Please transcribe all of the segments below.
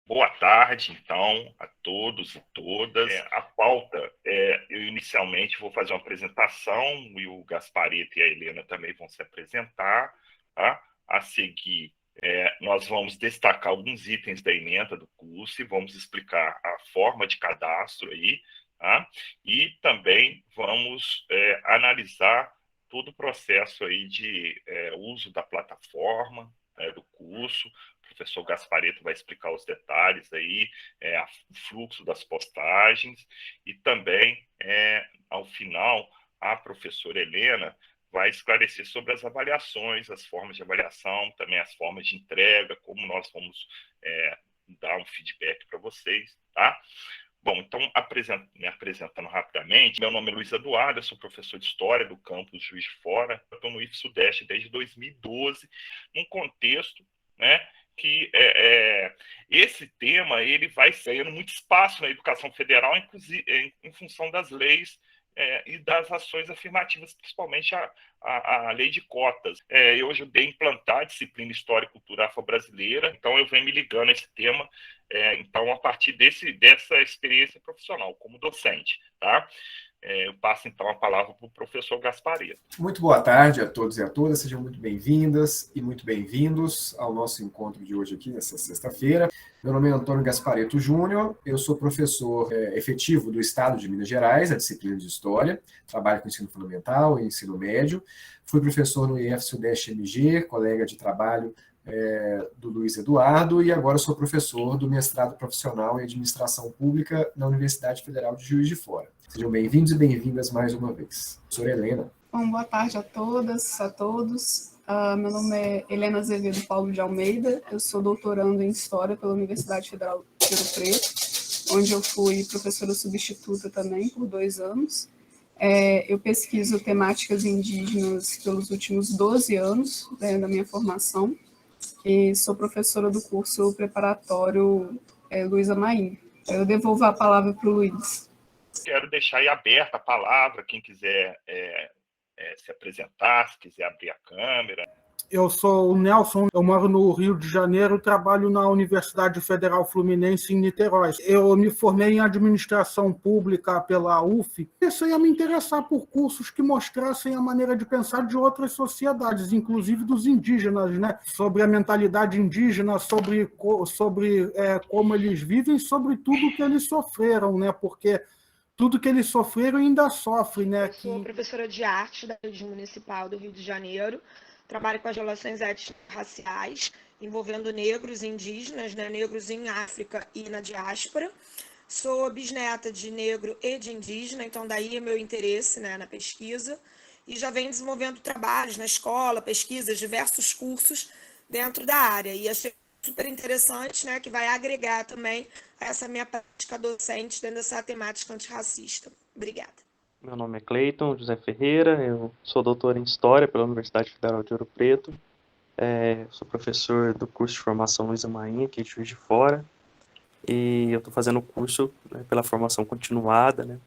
Boa tarde, então, a todos e todas. A pauta, eu inicialmente vou fazer uma apresentação e o Gaspareto e a Helena também vão se apresentar, tá? A seguir, nós vamos destacar alguns itens da ementa do curso e vamos explicar a forma de cadastro aí, tá? E também vamos analisar todo o processo aí de uso da plataforma, do curso. O professor Gaspareto vai explicar os detalhes aí, o fluxo das postagens, e também, ao final, a professora Helena vai esclarecer sobre as avaliações, as formas de avaliação, também as formas de entrega, como nós vamos dar um feedback para vocês, tá? Bom, então, me apresentando rapidamente, meu nome é Luiz Eduardo, eu sou professor de História do campus Juiz de Fora, eu estou no IF Sudeste desde 2012, num contexto, né, que esse tema ele vai ganhando muito espaço na educação federal, inclusive em função das leis e das ações afirmativas, principalmente a lei de cotas. Eu ajudei a implantar a disciplina História e Cultura Afro-Brasileira, então eu venho me ligando a esse tema, então, a partir dessa experiência profissional como docente, tá? Eu passo, então, a palavra para o professor Gaspareto. Muito boa tarde a todos e a todas, sejam muito bem-vindas e muito bem-vindos ao nosso encontro de hoje aqui, nessa sexta-feira. Meu nome é Antônio Gaspareto Júnior, eu sou professor efetivo do Estado de Minas Gerais, a disciplina de História, trabalho com ensino fundamental e ensino médio, fui professor no IF Sudeste MG, colega de trabalho do Luiz Eduardo, e agora sou professor do mestrado profissional em Administração Pública na Universidade Federal de Juiz de Fora. Sejam bem-vindos e bem-vindas mais uma vez. Professora Helena. Bom, boa tarde a todas, a todos. Meu nome é Helena Azevedo Paulo de Almeida, eu sou doutorando em História pela Universidade Federal de Ouro Preto, onde eu fui professora substituta também por 2 anos. Eu pesquiso temáticas indígenas pelos últimos 12 anos da minha formação, e sou professora do curso preparatório Luísa Maim. Eu devolvo a palavra para o Luiz. Quero deixar aí aberta a palavra, quem quiser se apresentar, se quiser abrir a câmera. Eu sou o Nelson, eu moro no Rio de Janeiro, trabalho na Universidade Federal Fluminense em Niterói. Eu me formei em administração pública pela UF. Comecei a me interessar por cursos que mostrassem a maneira de pensar de outras sociedades, inclusive dos indígenas, né? Sobre a mentalidade indígena, sobre como eles vivem, sobre tudo que eles sofreram, né? Porque tudo que eles sofreram ainda sofrem, né? Eu sou professora de arte da Rede Municipal do Rio de Janeiro, trabalho com as relações étnico-raciais, envolvendo negros e indígenas, né? Negros em África e na diáspora. Sou bisneta de negro e de indígena, então daí é meu interesse, né, na pesquisa, e já venho desenvolvendo trabalhos na escola, pesquisas, diversos cursos dentro da área, e achei super interessante, né, que vai agregar também essa minha prática docente dentro dessa temática antirracista. Obrigada. Meu nome é Cleiton José Ferreira, eu sou doutor em História pela Universidade Federal de Ouro Preto, sou professor do curso de formação Luísa Maim, aqui de Juiz de Fora, e eu estou fazendo o curso, né, pela formação continuada, né,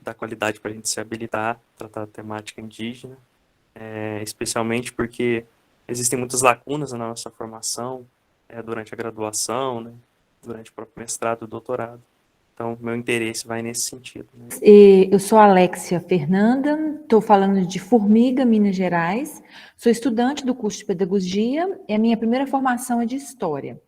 da qualidade para a gente se habilitar, tratar a temática indígena, especialmente porque existem muitas lacunas na nossa formação, durante a graduação, né, durante o próprio mestrado e doutorado. Então, meu interesse vai nesse sentido, né? Eu sou Alexia Fernanda, estou falando de Formiga, Minas Gerais. Sou estudante do curso de Pedagogia e a minha primeira formação é de História.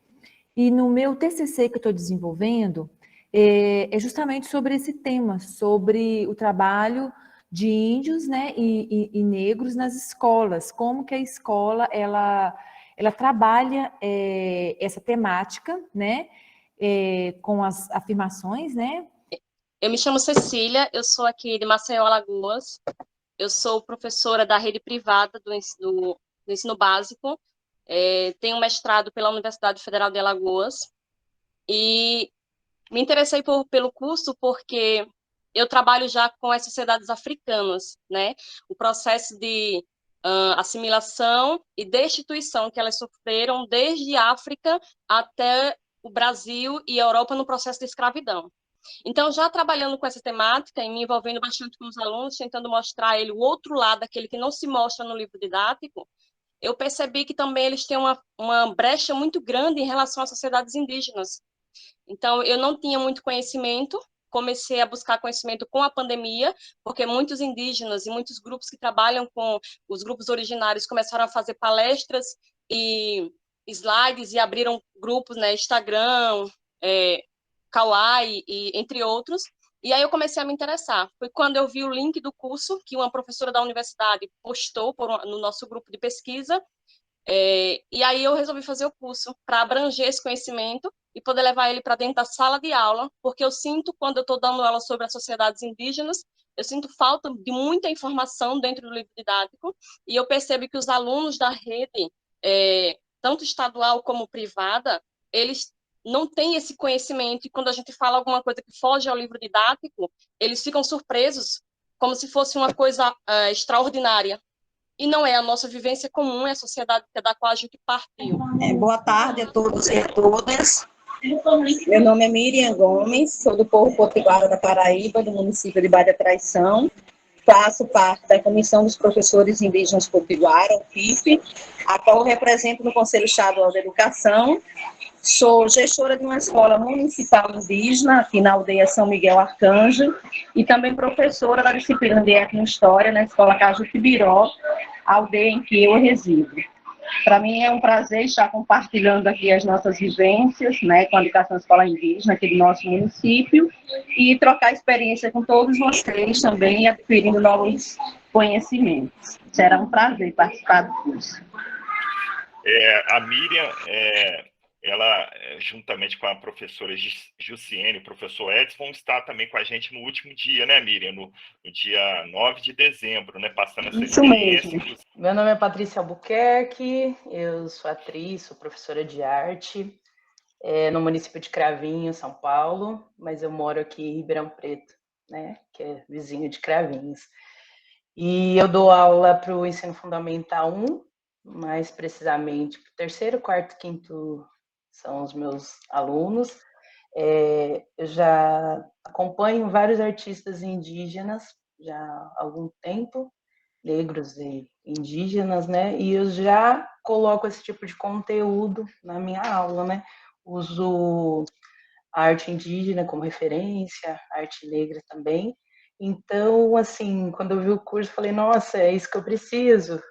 E no meu TCC que eu estou desenvolvendo é justamente sobre esse tema, sobre o trabalho de índios, né, e negros nas escolas, como que a escola ela trabalha essa temática, né, com as afirmações, né? Eu me chamo Cecília, eu sou aqui de Maceió, Alagoas. Eu sou professora da rede privada do ensino básico. Tenho mestrado pela Universidade Federal de Alagoas. E me interessei pelo curso porque eu trabalho já com as sociedades africanas, né? O processo de assimilação e destituição que elas sofreram desde a África até o Brasil e a Europa no processo de escravidão. Então, já trabalhando com essa temática e me envolvendo bastante com os alunos, tentando mostrar a ele o outro lado, aquele que não se mostra no livro didático, eu percebi que também eles têm uma brecha muito grande em relação às sociedades indígenas, Então, eu não tinha muito conhecimento, comecei a buscar conhecimento com a pandemia, porque muitos indígenas e muitos grupos que trabalham com os grupos originários começaram a fazer palestras e slides e abriram grupos, né, Instagram, Kawaii, e entre outros. E aí eu comecei a me interessar. Foi quando eu vi o link do curso que uma professora da universidade postou no nosso grupo de pesquisa, e aí eu resolvi fazer o curso para abranger esse conhecimento e poder levar ele para dentro da sala de aula, porque eu sinto, quando eu estou dando aula sobre as sociedades indígenas, eu sinto falta de muita informação dentro do livro didático, e eu percebo que os alunos da rede, tanto estadual como privada, eles não têm esse conhecimento, e quando a gente fala alguma coisa que foge ao livro didático, eles ficam surpresos, como se fosse uma coisa extraordinária. E não é a nossa vivência comum, é a sociedade da qual a gente partiu. Boa tarde a todos e a todas. Meu nome é Miriam Gomes, sou do povo potiguara da Paraíba, do município de Baía Traição. Faço parte da Comissão dos Professores Indígenas Potiguara, o CIF, a qual eu represento no Conselho Estadual de Educação. Sou gestora de uma escola municipal indígena, aqui na aldeia São Miguel Arcanjo, e também professora da disciplina de Etnohistória na Escola Cajutibiró, a aldeia em que eu resido. Para mim é um prazer estar compartilhando aqui as nossas vivências, né, com a educação escola indígena aqui do nosso município, e trocar experiência com todos vocês também, adquirindo novos conhecimentos. Será um prazer participar do curso. A Miriam, ela, juntamente com a professora Jussiene, o professor Edson, vão estar também com a gente no último dia, né, Miriam? No dia 9 de dezembro, né? Passando essa experiência. Mesmo. Meu nome é Patrícia Albuquerque, eu sou atriz, sou professora de arte, no município de Cravinhos, São Paulo, mas eu moro aqui em Ribeirão Preto, né, que é vizinho de Cravinhos. E eu dou aula para o ensino fundamental 1, mais precisamente para o 3º, 4º, 5º são os meus alunos. Eu já acompanho vários artistas indígenas já há algum tempo, negros e indígenas, né? E eu já coloco esse tipo de conteúdo na minha aula, né? Uso a arte indígena como referência, arte negra também. Então, assim, quando eu vi o curso, falei, nossa, é isso que eu preciso,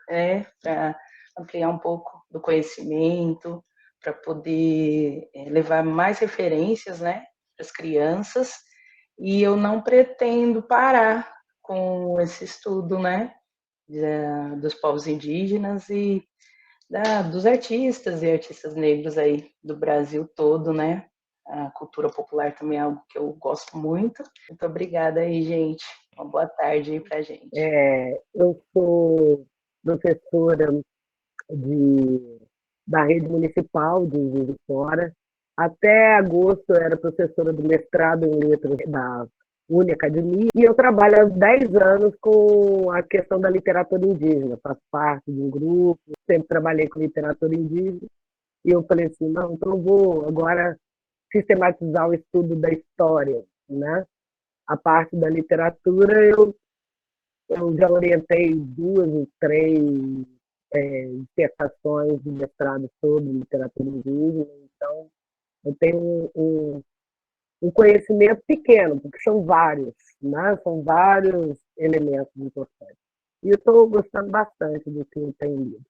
para ampliar um pouco do conhecimento, para poder levar mais referências, né, para as crianças. E eu não pretendo parar com esse estudo, né, dos povos indígenas e dos artistas e artistas negros aí do Brasil todo, né? A cultura popular também é algo que eu gosto muito. Muito obrigada aí, gente. Uma boa tarde aí pra gente. Eu sou professora da rede municipal de Juiz de Fora. Até agosto eu era professora do mestrado em letras da Uniacademia, e eu trabalho há 10 anos com a questão da literatura indígena, faço parte de um grupo, sempre trabalhei com literatura indígena, e eu falei assim, não, então eu vou agora sistematizar o estudo da história, né? A parte da literatura, eu já orientei 2 ou 3 dissertações de mestrado sobre literatura indígena, então eu tenho um conhecimento pequeno, porque são vários, né? São vários elementos importantes. E eu estou gostando bastante do que eu tenho lido.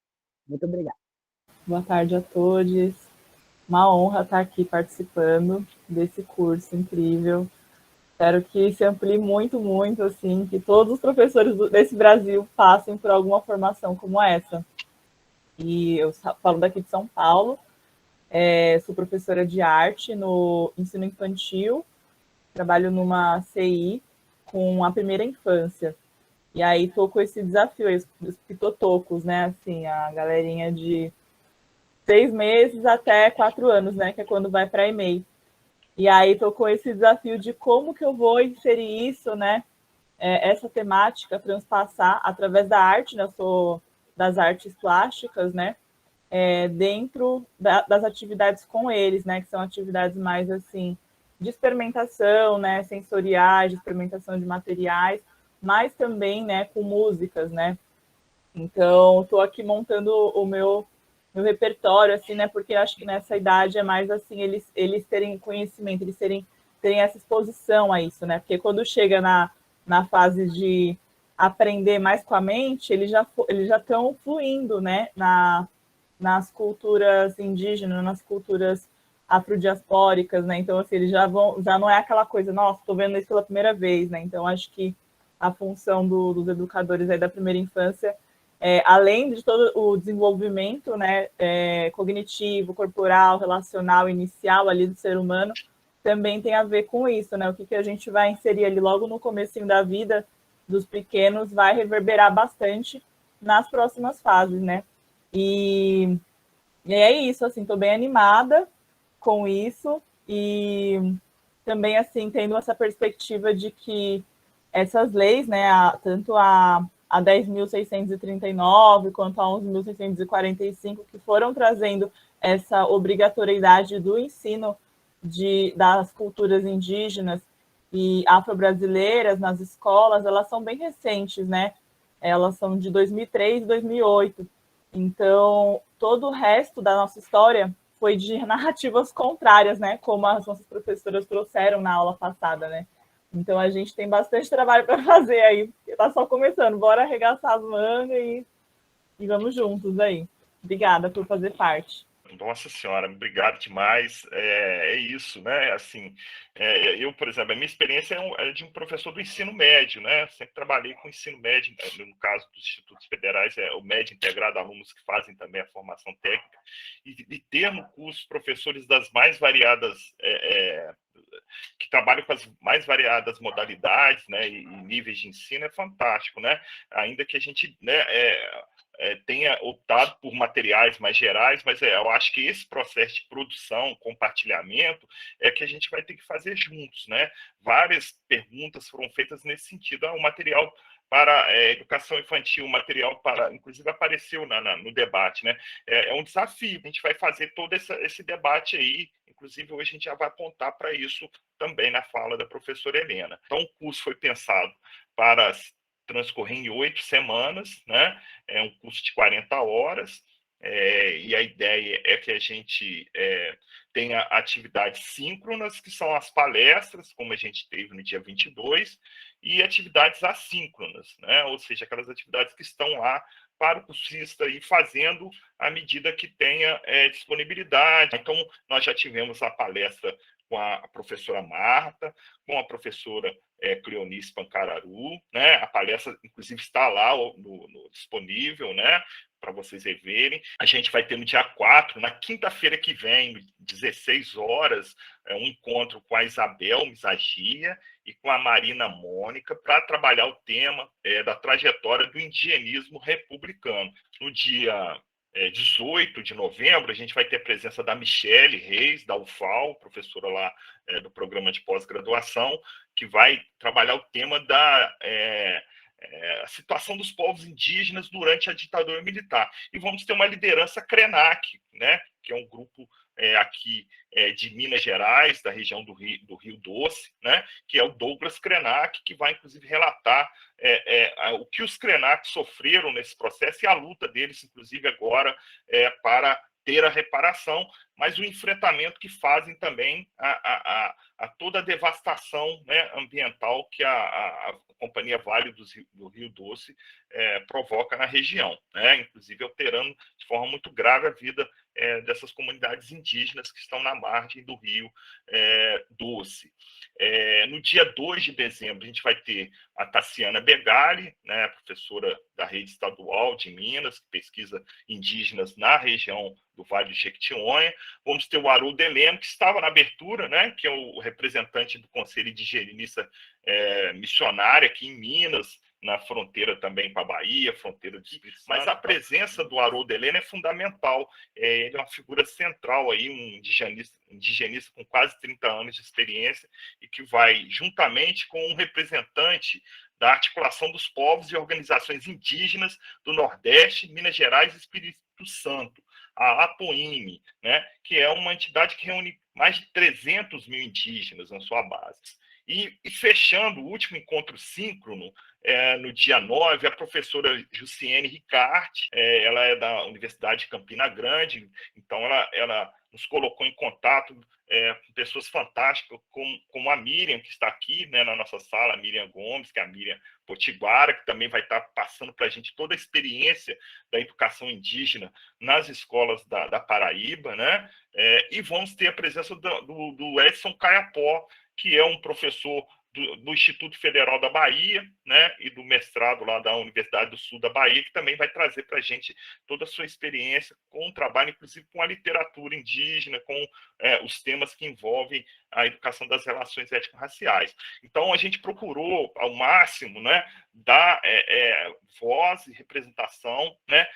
Muito obrigada. Boa tarde a todos. Uma honra estar aqui participando desse curso incrível. Espero que se amplie muito, muito, assim, que todos os professores desse Brasil passem por alguma formação como essa. E eu falo daqui de São Paulo. Sou professora de arte no ensino infantil, trabalho numa CI com a primeira infância. E aí estou com esse desafio, os pitotocos, né? Assim, a galerinha de 6 meses até 4 anos, né? Que é quando vai para a EMEI. E aí estou com esse desafio de como que eu vou inserir isso, né? Essa temática, transpassar através da arte, né? Eu sou das artes plásticas, né? Dentro das atividades com eles, né, que são atividades mais assim de experimentação, né, sensoriais, de experimentação de materiais, mas também, né, com músicas, né. Então, estou aqui montando o meu repertório, assim, né? Porque eu acho que nessa idade é mais assim, eles terem conhecimento, eles terem essa exposição a isso, né? Porque quando chega na fase de aprender mais com a mente, eles já estão fluindo, né? Nas culturas indígenas, nas culturas afrodiaspóricas, né? Então, assim, eles já não é aquela coisa, nossa, estou vendo isso pela primeira vez, né? Então, acho que a função dos educadores aí da primeira infância, além de todo o desenvolvimento, né, cognitivo, corporal, relacional, inicial ali do ser humano, também tem a ver com isso, né? O que a gente vai inserir ali logo no comecinho da vida dos pequenos vai reverberar bastante nas próximas fases, né? E é isso, assim, estou bem animada com isso e também, assim, tendo essa perspectiva de que essas leis, né, tanto a 10.639 quanto a 11.645, que foram trazendo essa obrigatoriedade do ensino das culturas indígenas e afro-brasileiras nas escolas, elas são bem recentes, né? Elas são de 2003 e 2008. Então, todo o resto da nossa história foi de narrativas contrárias, né? Como as nossas professoras trouxeram na aula passada, né? Então, a gente tem bastante trabalho para fazer aí. Está só começando. Bora arregaçar as mangas e vamos juntos aí. Obrigada por fazer parte. Nossa Senhora, obrigado demais. É isso, né? Assim, eu, por exemplo, a minha experiência é de um professor do ensino médio, né? Sempre trabalhei com ensino médio, no caso dos institutos federais, é o médio integrado, alunos que fazem também a formação técnica, e ter no curso professores das mais variadas, que trabalham com as mais variadas modalidades, né? E níveis de ensino é fantástico, né? Ainda que a gente, né? Tenha optado por materiais mais gerais, mas eu acho que esse processo de produção, compartilhamento, é que a gente vai ter que fazer juntos, né? Várias perguntas foram feitas nesse sentido. O material para educação infantil, o material para, inclusive apareceu no debate, né? É um desafio, a gente vai fazer todo esse debate aí, inclusive hoje a gente já vai apontar para isso também na fala da professora Helena. Então, o curso foi pensado para transcorrer em 8 semanas, né? É um curso de 40 horas, e a ideia é que a gente tenha atividades síncronas, que são as palestras, como a gente teve no dia 22, e atividades assíncronas, né? Ou seja, aquelas atividades que estão lá para o cursista ir fazendo à medida que tenha disponibilidade. Então, nós já tivemos a palestra com a professora Marta, com a professora Cleonice Pancararu, né? A palestra, inclusive, está lá no disponível, né? Para vocês verem. A gente vai ter no dia 4, na quinta-feira que vem, 16 horas, um encontro com a Isabel Misagia e com a Marina Mônica para trabalhar o tema da trajetória do indigenismo republicano. No dia 18 de novembro, a gente vai ter a presença da Michele Reis, da UFAL, professora lá do programa de pós-graduação, que vai trabalhar o tema da a situação dos povos indígenas durante a ditadura militar. E vamos ter uma liderança Krenak, né, que é um grupo aqui de Minas Gerais, da região do Rio Doce, né, que é o Douglas Krenak, que vai, inclusive, relatar o que os Krenak sofreram nesse processo e a luta deles, inclusive, agora, para ter a reparação, mas o enfrentamento que fazem também a toda a devastação, né, ambiental que a Companhia Vale do Rio Doce provoca na região, né, inclusive alterando de forma muito grave a vida dessas comunidades indígenas que estão na margem do Rio Doce. No dia 2 de dezembro, a gente vai ter a Tassiana Begali, né, professora da rede estadual de Minas, que pesquisa indígenas na região do Vale do Jequitinhonha. Vamos ter o Haroldo Heleno, que estava na abertura, né, que é o representante do Conselho Indigenista Missionário aqui em Minas, na fronteira também com a Bahia, fronteira de Espírito Santo. Mas a presença do Haroldo Heleno é fundamental. Ele é uma figura central aí, um indigenista com quase 30 anos de experiência e que vai, juntamente com um representante da articulação dos povos e organizações indígenas do Nordeste, Minas Gerais e Espírito Santo, a APOIME, né, que é uma entidade que reúne mais de 300 mil indígenas na sua base. E fechando o último encontro síncrono, no dia 9, a professora Jussiene Ricarte, ela é da Universidade de Campina Grande, então ela nos colocou em contato com pessoas fantásticas, como a Miriam, que está aqui, né, na nossa sala, a Miriam Gomes, que é a Miriam Potiguara, que também vai estar passando para a gente toda a experiência da educação indígena nas escolas da Paraíba, né? E vamos ter a presença do Edson Caiapó, que é um professor do Instituto Federal da Bahia, né, e do mestrado lá da Universidade do Sul da Bahia, que também vai trazer para a gente toda a sua experiência com o trabalho, inclusive com a literatura indígena, com os temas que envolvem a educação das relações étnico-raciais. Então, a gente procurou, ao máximo, né, dar voz e representação, né,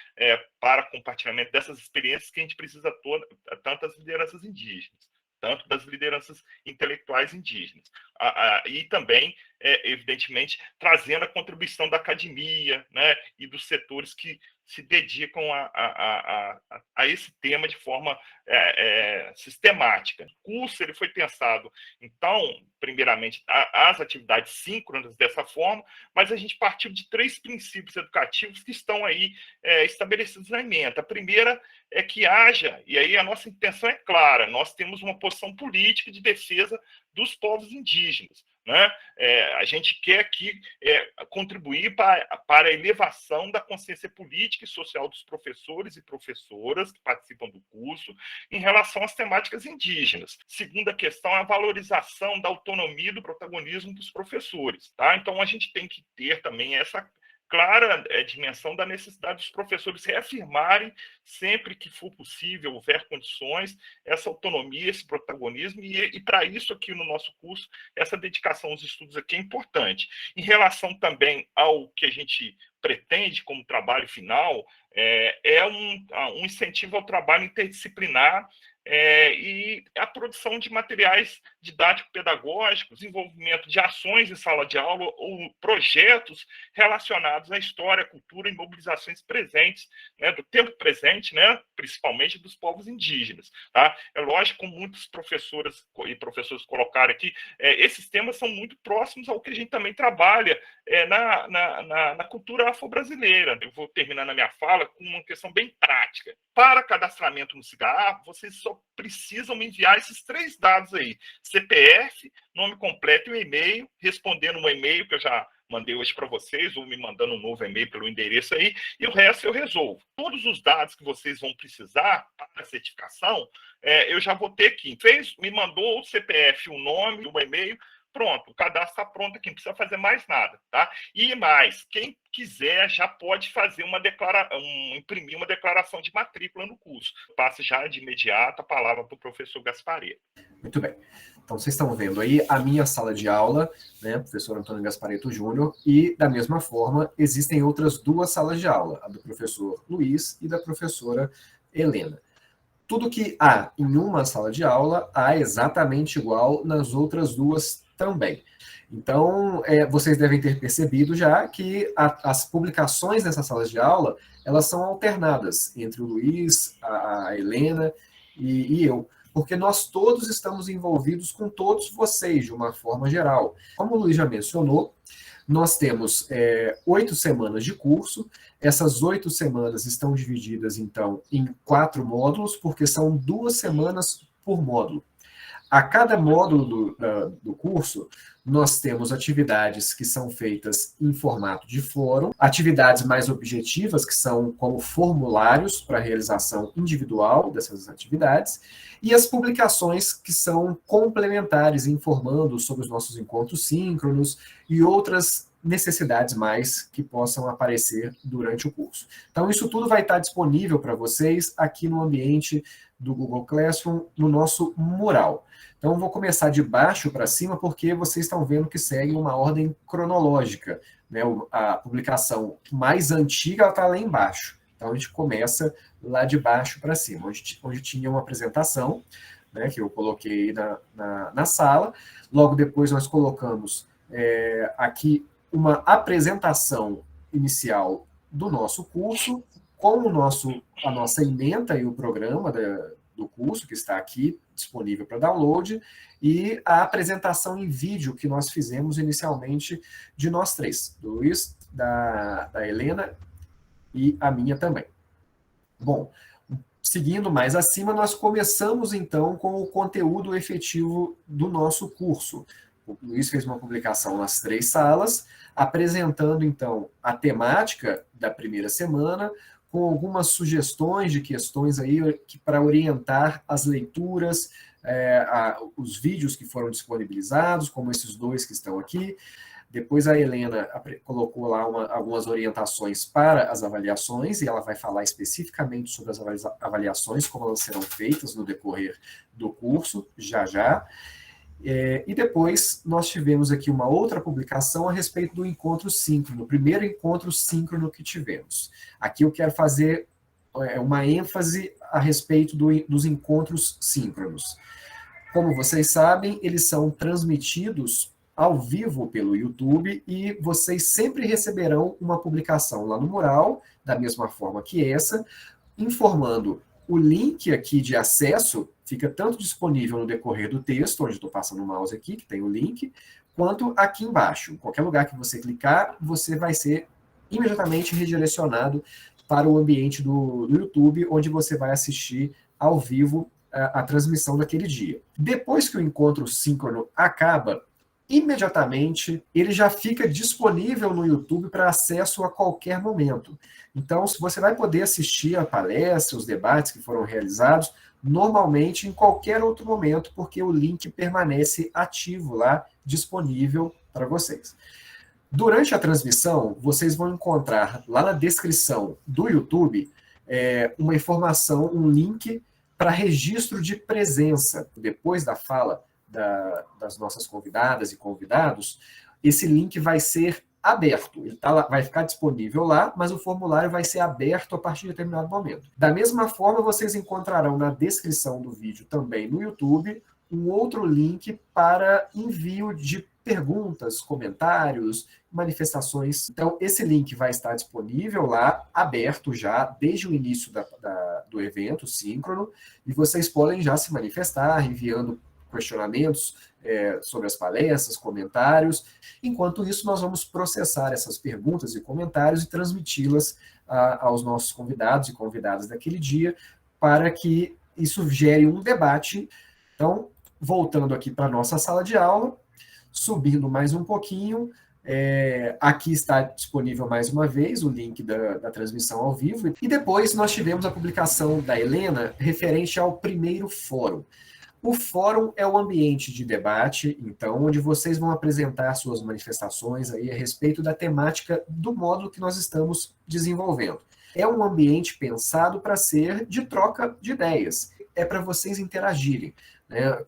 para compartilhamento dessas experiências que a gente precisa tantas lideranças indígenas, tanto das lideranças intelectuais indígenas. E também, evidentemente, trazendo a contribuição da academia, né, e dos setores que se dedicam a esse tema de forma sistemática. O curso ele foi pensado, então, primeiramente, as atividades síncronas dessa forma, mas a gente partiu de 3 princípios educativos que estão aí estabelecidos na ementa. A primeira é que haja, e aí a nossa intenção é clara, nós temos uma posição política de defesa dos povos indígenas, né? A gente quer aqui contribuir para a elevação da consciência política e social dos professores e professoras que participam do curso em relação às temáticas indígenas. Segunda questão é a valorização da autonomia e do protagonismo dos professores, tá? Então, a gente tem que ter também essa clara dimensão da necessidade dos professores reafirmarem, sempre que for possível, houver condições, essa autonomia, esse protagonismo, e para isso aqui no nosso curso, essa dedicação aos estudos aqui é importante. Em relação também ao que a gente pretende como trabalho final, um incentivo ao trabalho interdisciplinar e a produção de materiais didático-pedagógicos, desenvolvimento de ações em sala de aula ou projetos relacionados à história, cultura e mobilizações presentes, né, do tempo presente, né, principalmente dos povos indígenas. Tá? É lógico, como muitos professoras e professores colocaram aqui, esses temas são muito próximos ao que a gente também trabalha na cultura afro-brasileira. Eu vou terminar na minha fala com uma questão bem prática. Para cadastramento no CIGA, vocês só precisam me enviar esses 3 dados aí: CPF, nome completo e o e-mail, respondendo um e-mail que eu já mandei hoje para vocês, ou me mandando um novo e-mail pelo endereço aí, e o resto eu resolvo. Todos os dados que vocês vão precisar para a certificação, eu já vou ter aqui. Me mandou o CPF, o nome, o e-mail, pronto, o cadastro está pronto aqui, não precisa fazer mais nada, tá? E mais, quem quiser já pode fazer imprimir uma declaração de matrícula no curso. Passo já de imediato a palavra para o professor Gaspareto. Muito bem. Então, vocês estão vendo aí a minha sala de aula, né, professor Antônio Gaspareto Júnior, e, da mesma forma, existem outras 2 salas de aula, a do professor Luiz e da professora Helena. Tudo que há em uma sala de aula, há exatamente igual nas outras 2 também. Então, vocês devem ter percebido já que as publicações nessas salas de aula, elas são alternadas entre o Luiz, a Helena e eu, porque nós todos estamos envolvidos com todos vocês, de uma forma geral. Como o Luiz já mencionou, nós temos 8 semanas de curso. Essas 8 semanas estão divididas, então, em 4 módulos, porque são 2 semanas por módulo. A cada módulo do curso, nós temos atividades que são feitas em formato de fórum, atividades mais objetivas, que são como formulários para a realização individual dessas atividades, e as publicações que são complementares, informando sobre os nossos encontros síncronos e outras necessidades mais que possam aparecer durante o curso. Então, isso tudo vai estar disponível para vocês aqui no ambiente do Google Classroom, no nosso mural. Então, vou começar de baixo para cima, porque vocês estão vendo que segue uma ordem cronológica, né? A publicação mais antiga está lá embaixo. Então, a gente começa lá de baixo para cima, onde tinha uma apresentação, né, que eu coloquei na sala. Logo depois, nós colocamos aqui uma apresentação inicial do nosso curso, com a nossa ementa e o programa do do curso, que está aqui disponível para download, e a apresentação em vídeo que nós fizemos inicialmente de nós três, do Luiz, da Helena e a minha também. Bom, seguindo mais acima, nós começamos então com o conteúdo efetivo do nosso curso. O Luiz fez uma publicação nas 3 salas, apresentando então a temática da primeira semana, com algumas sugestões de questões aí para orientar as leituras, os vídeos que foram disponibilizados, como esses 2 que estão aqui. Depois a Helena colocou lá algumas orientações para as avaliações, e ela vai falar especificamente sobre as avaliações, como elas serão feitas no decorrer do curso, já já. E depois nós tivemos aqui uma outra publicação a respeito do encontro síncrono, o primeiro encontro síncrono que tivemos. Aqui eu quero fazer uma ênfase a respeito dos encontros síncronos. Como vocês sabem, eles são transmitidos ao vivo pelo YouTube, e vocês sempre receberão uma publicação lá no mural, da mesma forma que essa, informando o link aqui de acesso, fica tanto disponível no decorrer do texto, onde estou passando o mouse aqui, que tem o link, quanto aqui embaixo. Em qualquer lugar que você clicar, você vai ser imediatamente redirecionado para o ambiente do YouTube, onde você vai assistir ao vivo a transmissão daquele dia. Depois que o encontro síncrono acaba, imediatamente ele já fica disponível no YouTube para acesso a qualquer momento. Então, você vai poder assistir a palestra, os debates que foram realizados, normalmente em qualquer outro momento, porque o link permanece ativo lá, disponível para vocês. Durante a transmissão, vocês vão encontrar lá na descrição do YouTube uma informação, um link para registro de presença. Depois da fala das nossas convidadas e convidados, esse link vai ser aberto. Ele vai ficar disponível lá, mas o formulário vai ser aberto a partir de determinado momento. Da mesma forma, vocês encontrarão na descrição do vídeo, também no YouTube, um outro link para envio de perguntas, comentários, manifestações. Então, esse link vai estar disponível lá, aberto já, desde o início do evento síncrono, e vocês podem já se manifestar, enviando questionamentos sobre as palestras, comentários. Enquanto isso, nós vamos processar essas perguntas e comentários e transmiti-las aos nossos convidados e convidadas daquele dia, para que isso gere um debate. Então, voltando aqui para a nossa sala de aula, subindo mais um pouquinho, aqui está disponível mais uma vez o link da transmissão ao vivo. E depois nós tivemos a publicação da Helena referente ao primeiro fórum. O fórum é o ambiente de debate, então, onde vocês vão apresentar suas manifestações aí a respeito da temática do módulo que nós estamos desenvolvendo. É um ambiente pensado para ser de troca de ideias, é para vocês interagirem, né?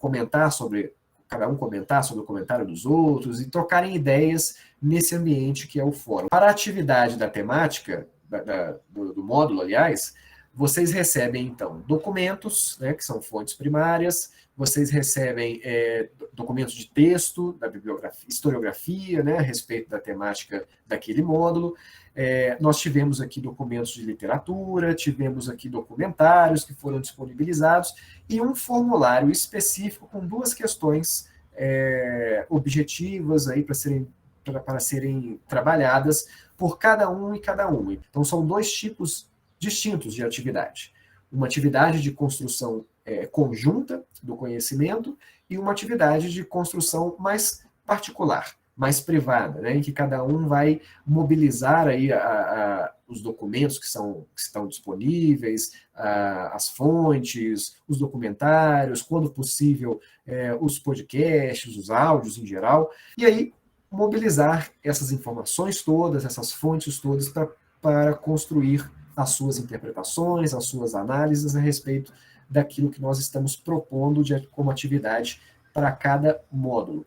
Cada um comentar sobre o comentário dos outros e trocarem ideias nesse ambiente que é o fórum. Para a atividade da temática, do módulo, aliás, vocês recebem, então, documentos, né, que são fontes primárias, vocês recebem documentos de texto, da bibliografia, historiografia, né, a respeito da temática daquele módulo. Nós tivemos aqui documentos de literatura, tivemos aqui documentários que foram disponibilizados, e um formulário específico com 2 questões objetivas aí para serem trabalhadas por cada um e cada uma. Então, são 2 tipos distintos de atividade. Uma atividade de construção conjunta do conhecimento e uma atividade de construção mais particular, mais privada, né, em que cada um vai mobilizar aí os documentos que estão disponíveis, as fontes, os documentários, quando possível, os podcasts, os áudios em geral, e aí mobilizar essas informações todas, essas fontes todas para construir as suas interpretações, as suas análises a respeito daquilo que nós estamos propondo como atividade para cada módulo.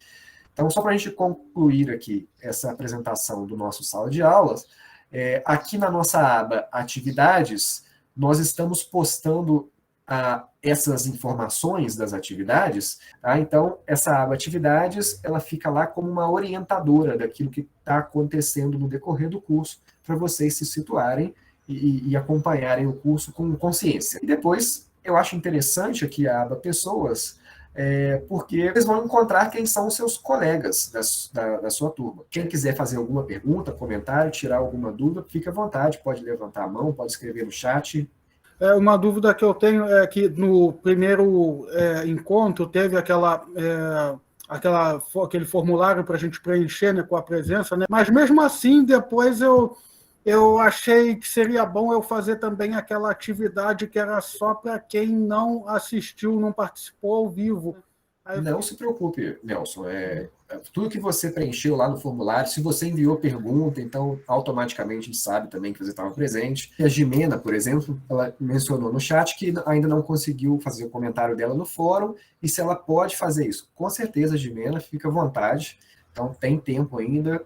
Então, só para a gente concluir aqui essa apresentação do nosso sala de aulas, aqui na nossa aba Atividades, nós estamos postando essas informações das atividades, tá? Então, essa aba Atividades, ela fica lá como uma orientadora daquilo que está acontecendo no decorrer do curso, para vocês se situarem e acompanharem o curso com consciência. E depois, Eu acho interessante aqui a aba Pessoas, porque eles vão encontrar quem são os seus colegas da sua turma. Quem quiser fazer alguma pergunta, comentário, tirar alguma dúvida, fique à vontade, pode levantar a mão, pode escrever no chat. Uma dúvida que eu tenho é que no primeiro encontro teve aquele formulário para a gente preencher, né, com a presença, né? Mas mesmo assim, depois eu achei que seria bom eu fazer também aquela atividade que era só para quem não assistiu, não participou ao vivo. Não se preocupe, Nelson. Tudo que você preencheu lá no formulário, se você enviou pergunta, então automaticamente a gente sabe também que você estava presente. E a Jimena, por exemplo, ela mencionou no chat que ainda não conseguiu fazer o comentário dela no fórum, e se ela pode fazer isso. Com certeza, Jimena, fica à vontade. Então tem tempo ainda,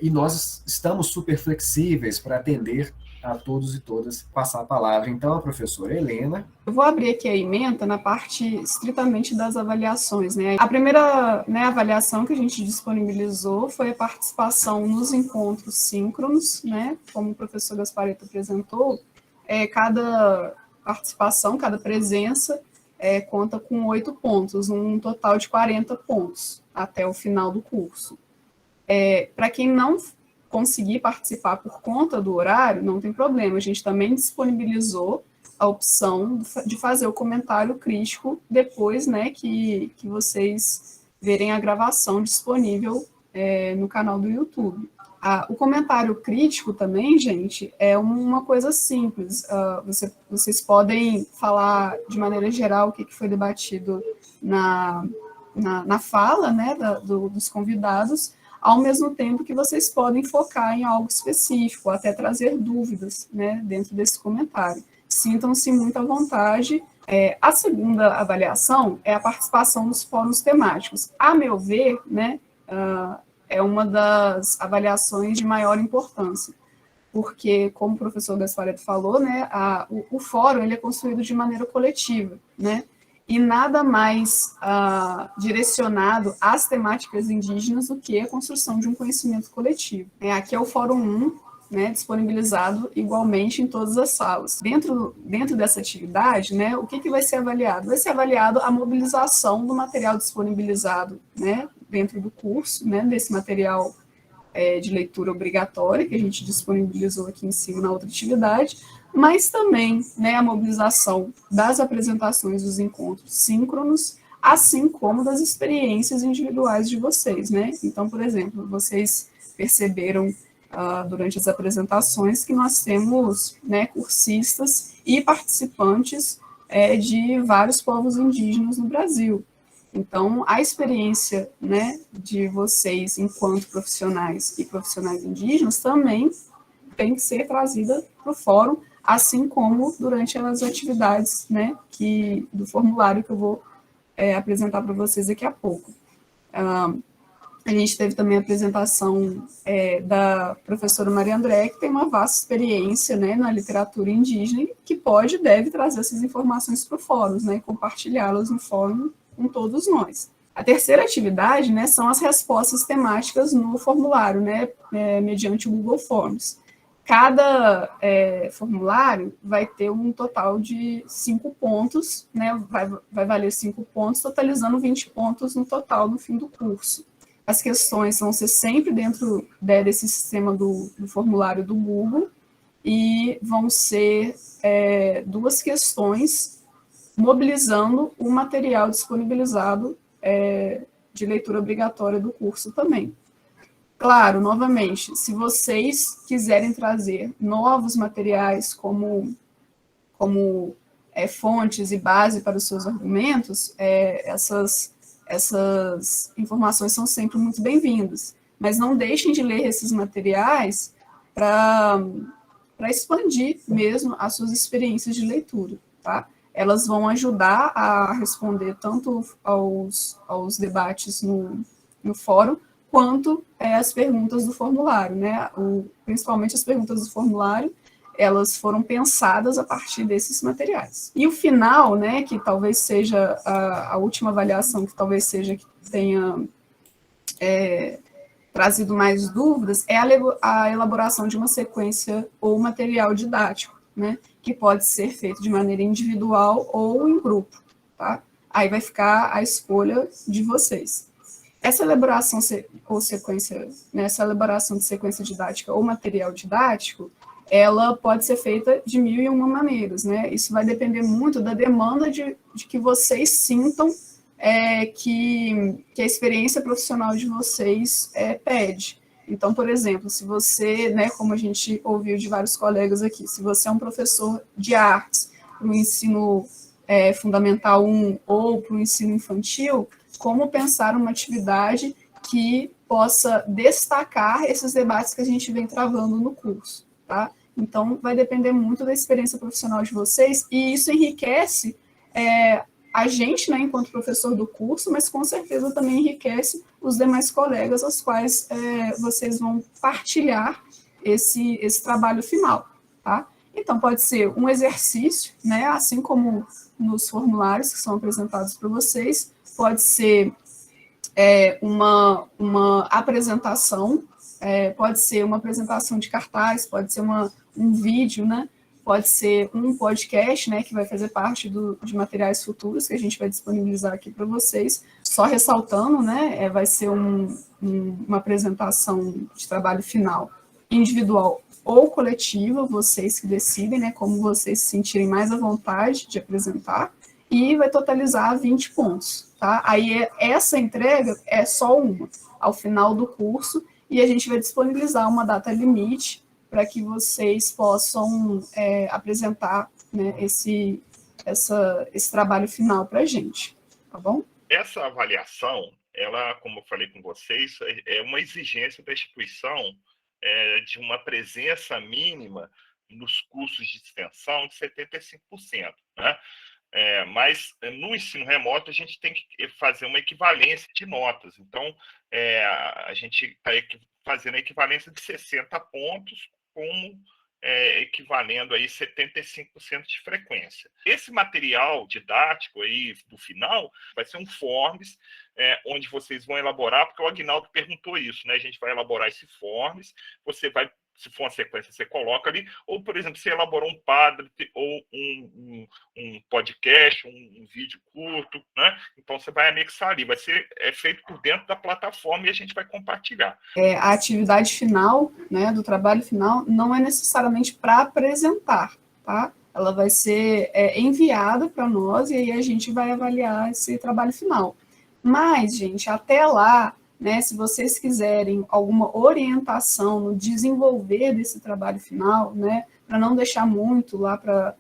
e nós estamos super flexíveis para atender a todos e todas, passar a palavra. Então, a professora Helena. Eu vou abrir aqui a ementa na parte estritamente das avaliações, né? A primeira, né, avaliação que a gente disponibilizou foi a participação nos encontros síncronos, né? Como o professor Gasparetto apresentou, cada participação, cada presença conta com 8 pontos, um total de 40 pontos até o final do curso. Para quem não conseguir participar por conta do horário, não tem problema. A gente também disponibilizou a opção de fazer o comentário crítico depois, né, que vocês verem a gravação disponível no canal do YouTube. O comentário crítico também, gente, é uma coisa simples. Vocês podem falar de maneira geral o que foi debatido na fala, né, dos convidados, ao mesmo tempo que vocês podem focar em algo específico, até trazer dúvidas, né, dentro desse comentário. Sintam-se muito à vontade. A segunda avaliação é a participação nos fóruns temáticos. A meu ver, né, é uma das avaliações de maior importância, porque, como o professor Gasparetto falou, né, o fórum ele é construído de maneira coletiva, né, e nada mais direcionado às temáticas indígenas do que a construção de um conhecimento coletivo. Aqui é o Fórum 1, né, disponibilizado igualmente em todas as salas. Dentro dessa atividade, né, o que vai ser avaliado? Vai ser avaliado a mobilização do material disponibilizado, né, dentro do curso, né, desse material de leitura obrigatória, que a gente disponibilizou aqui em cima na outra atividade, mas também, né, a mobilização das apresentações dos encontros síncronos, assim como das experiências individuais de vocês, né? Então, por exemplo, vocês perceberam durante as apresentações que nós temos, né, cursistas e participantes de vários povos indígenas no Brasil. Então, a experiência, né, de vocês enquanto profissionais e profissionais indígenas também tem que ser trazida para o fórum, assim como durante as atividades, né, do formulário que eu vou apresentar para vocês daqui a pouco. A gente teve também a apresentação da professora Maria André, que tem uma vasta experiência, né, na literatura indígena, que pode e deve trazer essas informações para o fórum, né, e compartilhá-las no fórum com todos nós. A terceira atividade, né, são as respostas temáticas no formulário, né, mediante o Google Forms. Cada formulário vai ter um total de 5 pontos, né, vai valer 5 pontos, totalizando 20 pontos no total no fim do curso. As questões vão ser sempre dentro desse sistema do formulário do Google, e vão ser 2 questões mobilizando o material disponibilizado de leitura obrigatória do curso também. Claro, novamente, se vocês quiserem trazer novos materiais como fontes e base para os seus argumentos, essas informações são sempre muito bem-vindas. Mas não deixem de ler esses materiais para expandir mesmo as suas experiências de leitura, tá? Elas vão ajudar a responder tanto aos debates no fórum, quanto as perguntas do formulário, né? Principalmente as perguntas do formulário, elas foram pensadas a partir desses materiais. E o final, né, que talvez seja a última avaliação, que talvez seja que tenha trazido mais dúvidas, é a elaboração de uma sequência ou material didático, né? que pode ser feito de maneira individual ou em grupo, tá? Aí vai ficar a escolha de vocês. Essa elaboração ou sequência, né, essa elaboração de sequência didática ou material didático, ela pode ser feita de 1001 maneiras, né? Isso vai depender muito da demanda de que vocês sintam que a experiência profissional de vocês pede. Então, por exemplo, se você, né, como a gente ouviu de vários colegas aqui, se você é um professor de artes para o ensino fundamental 1 ou para o ensino infantil, como pensar uma atividade que possa destacar esses debates que a gente vem travando no curso, tá? Então, vai depender muito da experiência profissional de vocês, e isso enriquece a gente, né, enquanto professor do curso, mas com certeza também enriquece os demais colegas, aos quais vocês vão partilhar esse trabalho final, tá? Então, pode ser um exercício, né, assim como nos formulários que são apresentados para vocês, pode ser uma apresentação, pode ser uma apresentação de cartaz, pode ser um vídeo, né, pode ser um podcast, né, que vai fazer parte de materiais futuros que a gente vai disponibilizar aqui para vocês, só ressaltando, né, vai ser uma apresentação de trabalho final individual ou coletiva, vocês que decidem, né, como vocês se sentirem mais à vontade de apresentar, e vai totalizar 20 pontos, tá? Aí essa entrega é só uma, ao final do curso, e a gente vai disponibilizar uma data limite para que vocês possam apresentar, né, esse trabalho final para a gente, tá bom? Essa avaliação, ela, como eu falei com vocês, é uma exigência da instituição de uma presença mínima nos cursos de extensão de 75%, né? Mas no ensino remoto a gente tem que fazer uma equivalência de notas. Então, a gente está fazendo a equivalência de 60 pontos, como equivalendo aí 75% de frequência. Esse material didático aí do final vai ser um forms, onde vocês vão elaborar, porque o Aguinaldo perguntou isso, né? A gente vai elaborar esse forms, você vai, se for uma sequência, você coloca ali, ou, por exemplo, você elaborou um padre ou um podcast, um vídeo curto, né? Então, você vai anexar ali, vai ser feito por dentro da plataforma e a gente vai compartilhar. A atividade final, né, do trabalho final, não é necessariamente para apresentar, tá? Ela vai ser enviada para nós e aí a gente vai avaliar esse trabalho final. Mas, gente, até lá, né, se vocês quiserem alguma orientação no desenvolver desse trabalho final, né, para não deixar muito lá para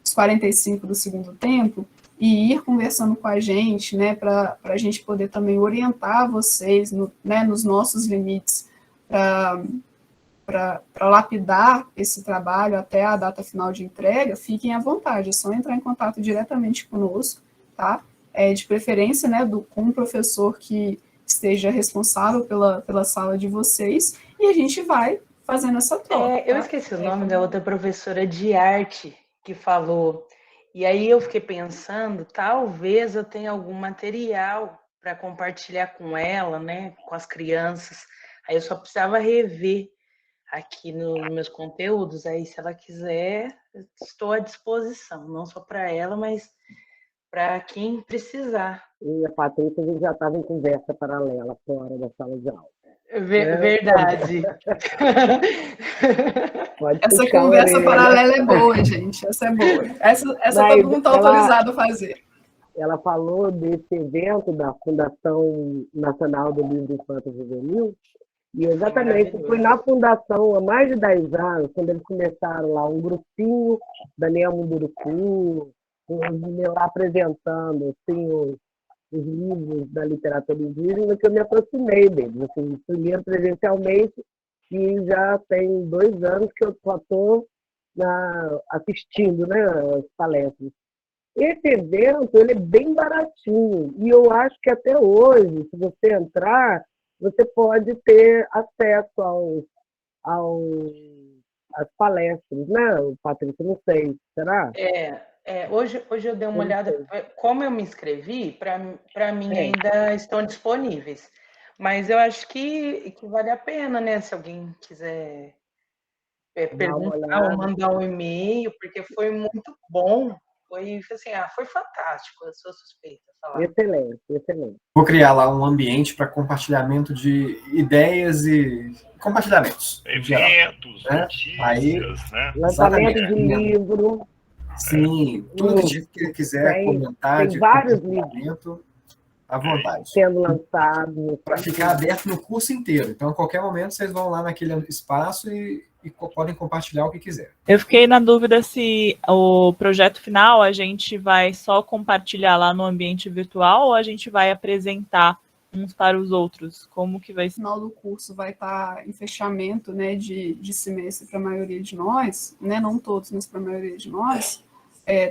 os 45 do segundo tempo, e ir conversando com a gente, né, para a gente poder também orientar vocês nos nossos limites para lapidar esse trabalho até a data final de entrega, fiquem à vontade, é só entrar em contato diretamente conosco, tá? De preferência, né, com um professor que esteja responsável pela sala de vocês, e a gente vai fazendo essa troca. Eu esqueci o nome da outra professora de arte que falou, e aí eu fiquei pensando, talvez eu tenha algum material para compartilhar com ela, né, com as crianças, aí eu só precisava rever aqui nos meus conteúdos, aí se ela quiser, estou à disposição, não só para ela, mas para quem precisar. E a Patrícia, a gente já estava em conversa paralela fora da sala de aula. Verdade. Essa conversa paralela é boa, gente. Essa é boa. Essa todo mundo está autorizado a fazer. Ela falou desse evento da Fundação Nacional do Livro Infanto Juvenil, e exatamente foi na fundação, há mais de 10 anos, quando eles começaram lá, um grupinho, Daniel Munduruku, lá apresentando assim, os livros da literatura indígena, que eu me aproximei deles, assim, primeiro presencialmente, e já tem 2 anos que eu só estou assistindo, né, as palestras. Esse evento ele é bem baratinho, e eu acho que até hoje, se você entrar, você pode ter acesso às palestras, né, Patrícia? Não sei, será? Hoje eu dei uma olhada, como eu me inscrevi, para mim ainda estão disponíveis. Mas eu acho que vale a pena, né? Se alguém quiser perguntar ou mandar um e-mail, porque foi muito bom. Foi assim, foi fantástico, eu sou suspeita a falar. Excelente, excelente. Vou criar lá um ambiente para compartilhamento de ideias e compartilhamentos. Eventos, né? notícias, Aí, né? Lançamento de livro. Sim, tudo que quiser comentar tem de vários compartilhamento, à vontade. Sendo lançado. Para ficar aberto no curso inteiro. Então, a qualquer momento, vocês vão lá naquele espaço e podem compartilhar o que quiser. Eu fiquei na dúvida se o projeto final a gente vai só compartilhar lá no ambiente virtual ou a gente vai apresentar uns para os outros. Como que vai ser? O final do curso vai estar em fechamento, né, de semestre para a maioria de nós, né, não todos, mas para a maioria de nós.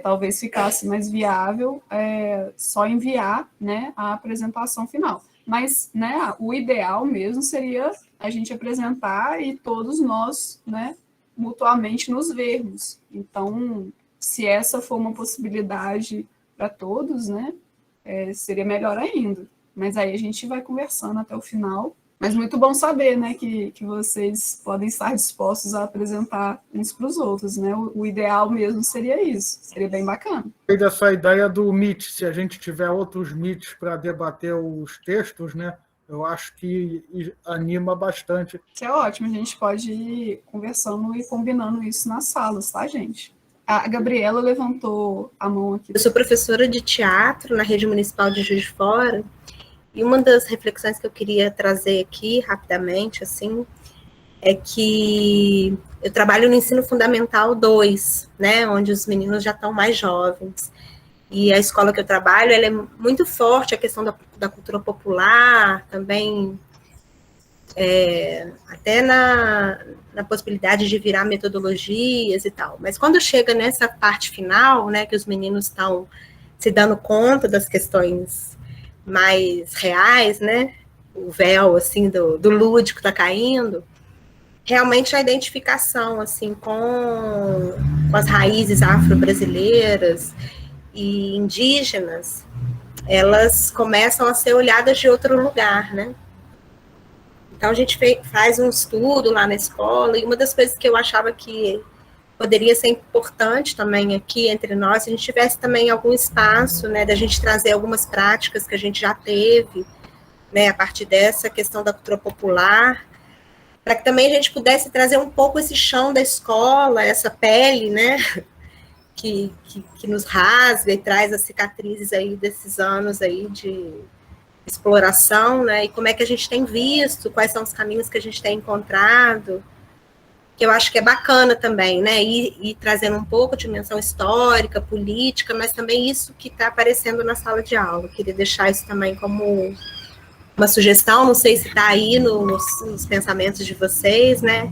Talvez ficasse mais viável só enviar, né, a apresentação final. Mas, né, o ideal mesmo seria a gente apresentar e todos nós, né, mutuamente nos vermos. Então, se essa for uma possibilidade para todos, né, seria melhor ainda. Mas aí a gente vai conversando até o final. Mas muito bom saber, né, que vocês podem estar dispostos a apresentar uns para os outros, né? O ideal mesmo seria isso, seria bem bacana. Dessa ideia do Meet, se a gente tiver outros Meets para debater os textos, né, eu acho que anima bastante. Que é ótimo, a gente pode ir conversando e combinando isso nas salas, tá, gente? A Gabriela levantou a mão aqui. Eu sou professora de teatro na Rede Municipal de Juiz de Fora. E uma das reflexões que eu queria trazer aqui, rapidamente, assim, é que eu trabalho no ensino fundamental 2, né, onde os meninos já estão mais jovens. E a escola que eu trabalho, ela é muito forte, a questão da cultura popular, também até na possibilidade de virar metodologias e tal. Mas quando chega nessa parte final, né, que os meninos estão se dando conta das questões mais reais, né, o véu, assim, do lúdico está caindo, realmente a identificação, assim, com as raízes afro-brasileiras e indígenas, elas começam a ser olhadas de outro lugar, né. Então, a gente faz um estudo lá na escola, e uma das coisas que eu achava que poderia ser importante também aqui entre nós, se a gente tivesse também algum espaço, né, da gente trazer algumas práticas que a gente já teve, né, a partir dessa questão da cultura popular, para que também a gente pudesse trazer um pouco esse chão da escola, essa pele, né, que nos rasga e traz as cicatrizes aí desses anos aí de exploração, né, e como é que a gente tem visto, quais são os caminhos que a gente tem encontrado, que eu acho que é bacana também, né, e trazendo um pouco de dimensão histórica, política, mas também isso que está aparecendo na sala de aula. Eu queria deixar isso também como uma sugestão, não sei se está aí nos pensamentos de vocês, né,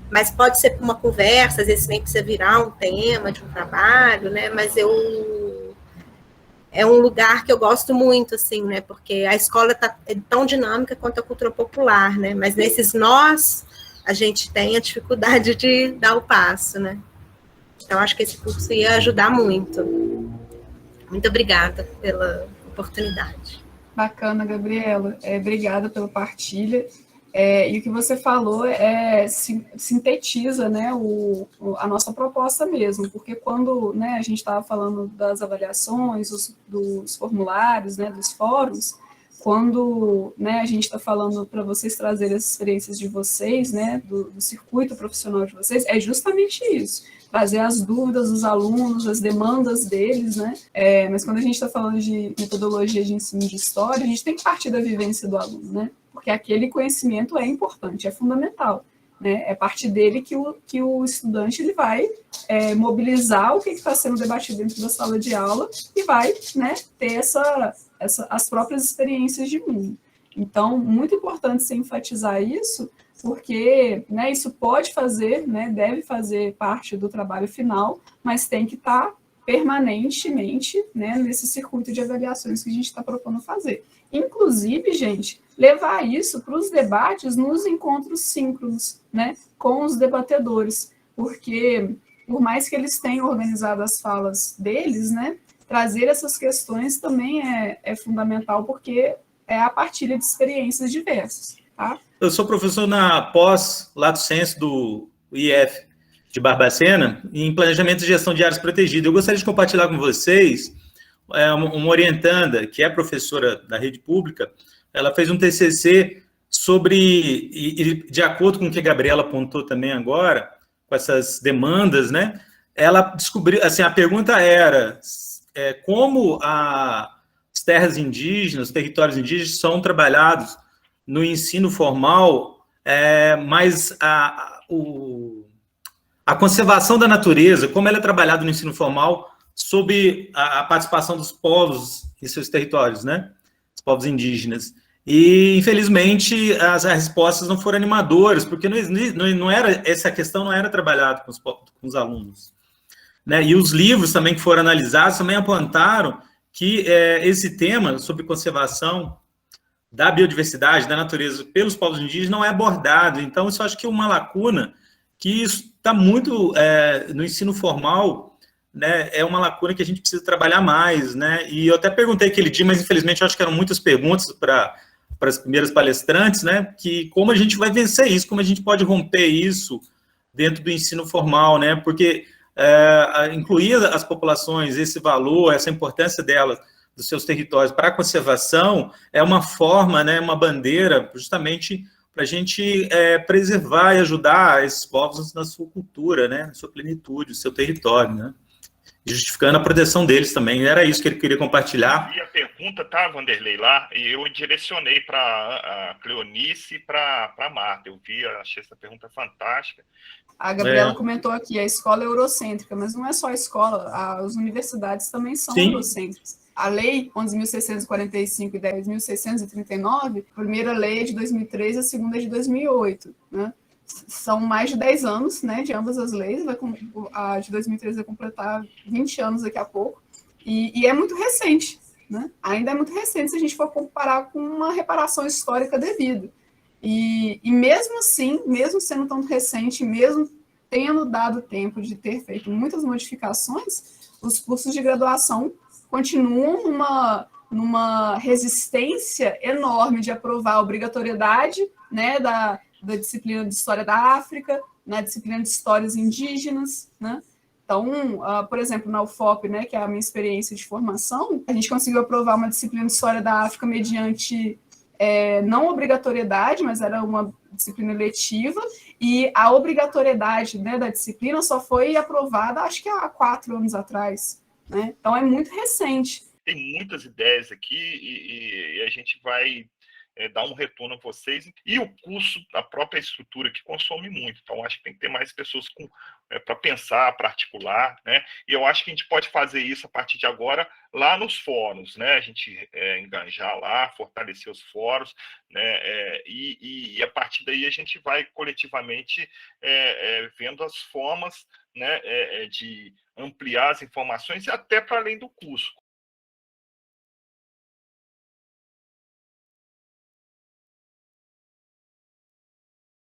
mas pode ser uma conversa, às vezes nem precisa virar um tema de um trabalho, né, mas é um lugar que eu gosto muito, assim, né, porque a escola é tão dinâmica quanto a cultura popular, né, mas nesses nós, a gente tem a dificuldade de dar o passo, né? Então, acho que esse curso ia ajudar muito. Muito obrigada pela oportunidade. Bacana, Gabriela. Obrigada pela partilha. E o que você falou sintetiza, né, a nossa proposta mesmo, porque quando, né, a gente estava falando das avaliações, dos formulários, né, dos fóruns, quando, né, a gente está falando para vocês trazerem as experiências de vocês, né, do circuito profissional de vocês, é justamente isso, trazer as dúvidas dos alunos, as demandas deles, né, mas quando a gente está falando de metodologia de ensino de história, a gente tem que partir da vivência do aluno, né, porque aquele conhecimento é importante, é fundamental, né, é parte dele que o estudante ele vai mobilizar o que está sendo debatido dentro da sala de aula e vai, né, ter as próprias experiências de mundo. Então, muito importante se enfatizar isso, porque, né, isso pode fazer, né, deve fazer parte do trabalho final, mas tem que estar permanentemente, né, nesse circuito de avaliações que a gente está propondo fazer. Inclusive, gente, levar isso para os debates nos encontros síncronos, né, com os debatedores, porque, por mais que eles tenham organizado as falas deles, né, trazer essas questões também é fundamental, porque é a partilha de experiências diversas, tá? Eu sou professor na pós Lato Sensu do o IF de Barbacena, em planejamento e gestão de áreas protegidas. Eu gostaria de compartilhar com vocês uma orientanda, que é professora da rede pública. Ela fez um TCC sobre, e de acordo com o que a Gabriela apontou também agora, com essas demandas, né? Ela descobriu, assim, a pergunta era como as terras indígenas, os territórios indígenas são trabalhados no ensino formal, mas a conservação da natureza, como ela é trabalhada no ensino formal sob a participação dos povos em seus territórios, né? Os povos indígenas. E, infelizmente, as respostas não foram animadoras, porque não era, essa questão não era trabalhada com os alunos. Né? E os livros também que foram analisados também apontaram que esse tema sobre conservação da biodiversidade, da natureza pelos povos indígenas não é abordado. Então, isso eu acho que é uma lacuna que está muito no ensino formal, né? É uma lacuna que a gente precisa trabalhar mais, né? E eu até perguntei aquele dia, mas infelizmente eu acho que eram muitas perguntas para as primeiras palestrantes, né? Que como a gente vai vencer isso, como a gente pode romper isso dentro do ensino formal, né? Porque incluir as populações, esse valor, essa importância delas, dos seus territórios para a conservação, é uma forma, né? Uma bandeira, justamente para a gente preservar e ajudar esses povos na sua cultura, né? Na sua plenitude, no seu território, né? Justificando a proteção deles também. Era isso que ele queria compartilhar. E a pergunta, tá, Vanderlei, lá, e eu direcionei para a Cleonice e para a Marta. Eu achei essa pergunta fantástica. A Gabriela comentou aqui, a escola é eurocêntrica, mas não é só a escola, as universidades também são eurocêntricas. A Lei 11.645 e 10.639, a primeira lei é de 2003, a segunda é de 2008, né? São mais de 10 anos, né, de ambas as leis. A de 2013 vai completar 20 anos daqui a pouco. E é muito recente, né? Ainda é muito recente se a gente for comparar com uma reparação histórica devida. E mesmo assim, mesmo sendo tão recente, mesmo tendo dado tempo de ter feito muitas modificações, os cursos de graduação continuam numa resistência enorme de aprovar a obrigatoriedade, né, da disciplina de História da África, na disciplina de Histórias Indígenas, né? Então, por exemplo, na UFOP, né, que é a minha experiência de formação, a gente conseguiu aprovar uma disciplina de História da África mediante não obrigatoriedade, mas era uma disciplina letiva, e a obrigatoriedade, né, da disciplina só foi aprovada, acho que há 4 anos atrás, né? Então, é muito recente. Tem muitas ideias aqui e a gente vai dar um retorno a vocês. E o curso, a própria estrutura que consome muito. Então, acho que tem que ter mais pessoas para pensar, para articular, né? E eu acho que a gente pode fazer isso a partir de agora lá nos fóruns, né? A gente enganjar lá, fortalecer os fóruns, né? E a partir daí a gente vai coletivamente vendo as formas, né, de ampliar as informações e até para além do curso.